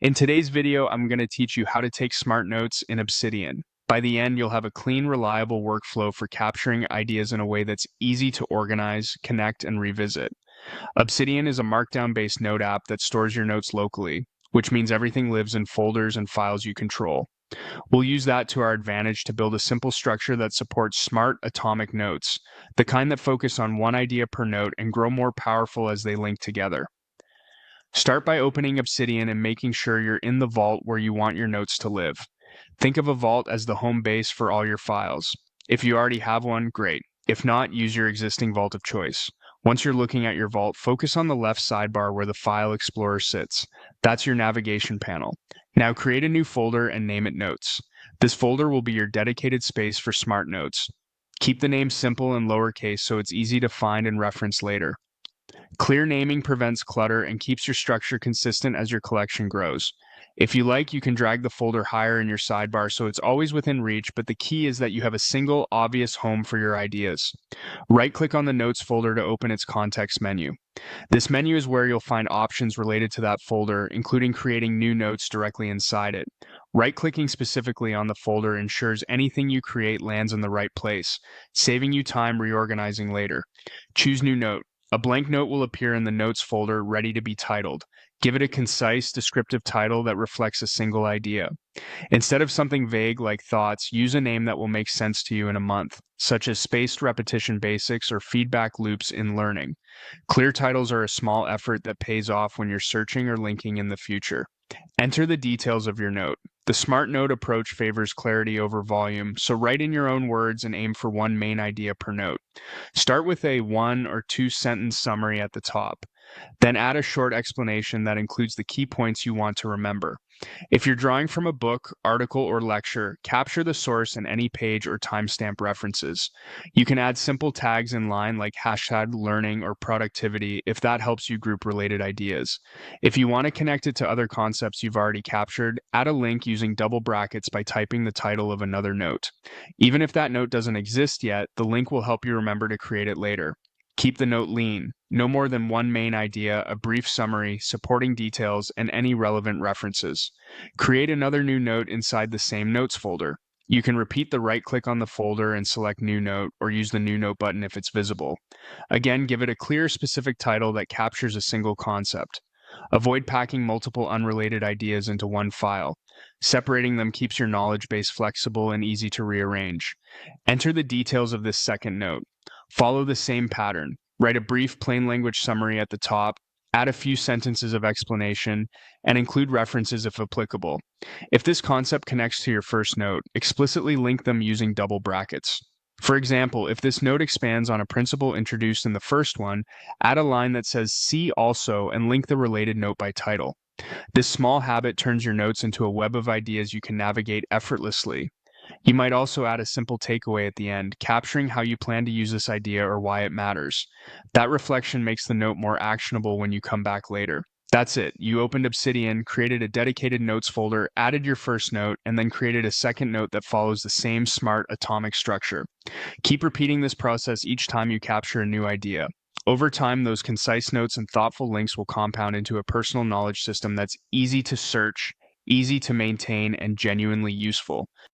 In today's video, I'm going to teach you how to take smart notes in Obsidian. By the end, you'll have a clean, reliable workflow for capturing ideas in a way that's easy to organize, connect, and revisit. Obsidian is a markdown-based note app that stores your notes locally, which means everything lives in folders and files you control. We'll use that to our advantage to build a simple structure that supports smart atomic notes, the kind that focus on one idea per note and grow more powerful as they link together. Start by opening Obsidian and making sure you're in the vault where you want your notes to live. Think of a vault as the home base for all your files. If you already have one, great. If not, use your existing vault of choice. Once you're looking at your vault, focus on the left sidebar where the File Explorer sits. That's your navigation panel. Now create a new folder and name it Notes. This folder will be your dedicated space for Smart Notes. Keep the name simple and lowercase so it's easy to find and reference later. Clear naming prevents clutter and keeps your structure consistent as your collection grows. If you like, you can drag the folder higher in your sidebar so it's always within reach, but the key is that you have a single, obvious home for your ideas. Right-click on the Notes folder to open its context menu. This menu is where you'll find options related to that folder, including creating new notes directly inside it. Right-clicking specifically on the folder ensures anything you create lands in the right place, saving you time reorganizing later. Choose New Note. A blank note will appear in the Notes folder, ready to be titled. Give it a concise, descriptive title that reflects a single idea. Instead of something vague like thoughts, use a name that will make sense to you in a month, such as Spaced Repetition Basics or Feedback Loops in Learning. Clear titles are a small effort that pays off when you're searching or linking in the future. Enter the details of your note. The Smart Note approach favors clarity over volume, so write in your own words and aim for one main idea per note. Start with a 1 or 2 sentence summary at the top. Then add a short explanation that includes the key points you want to remember. If you're drawing from a book, article, or lecture, capture the source and any page or timestamp references. You can add simple tags in line like #learning or productivity if that helps you group related ideas. If you want to connect it to other concepts you've already captured, add a link using double brackets by typing the title of another note. Even if that note doesn't exist yet, the link will help you remember to create it later. Keep the note lean. No more than one main idea, a brief summary, supporting details, and any relevant references. Create another new note inside the same notes folder. You can repeat the right-click on the folder and select New Note, or use the New Note button if it's visible. Again, give it a clear, specific title that captures a single concept. Avoid packing multiple unrelated ideas into one file. Separating them keeps your knowledge base flexible and easy to rearrange. Enter the details of this second note. Follow the same pattern. Write a brief plain language summary at the top, add a few sentences of explanation, and include references if applicable. If this concept connects to your first note, explicitly link them using double brackets. For example, if this note expands on a principle introduced in the first one, add a line that says "See also" and link the related note by title. This small habit turns your notes into a web of ideas you can navigate effortlessly. You might also add a simple takeaway at the end, capturing how you plan to use this idea or why it matters. That reflection makes the note more actionable when you come back later. That's it. You opened Obsidian, created a dedicated notes folder, added your first note, and then created a second note that follows the same smart atomic structure. Keep repeating this process each time you capture a new idea. Over time, those concise notes and thoughtful links will compound into a personal knowledge system that's easy to search, easy to maintain, and genuinely useful.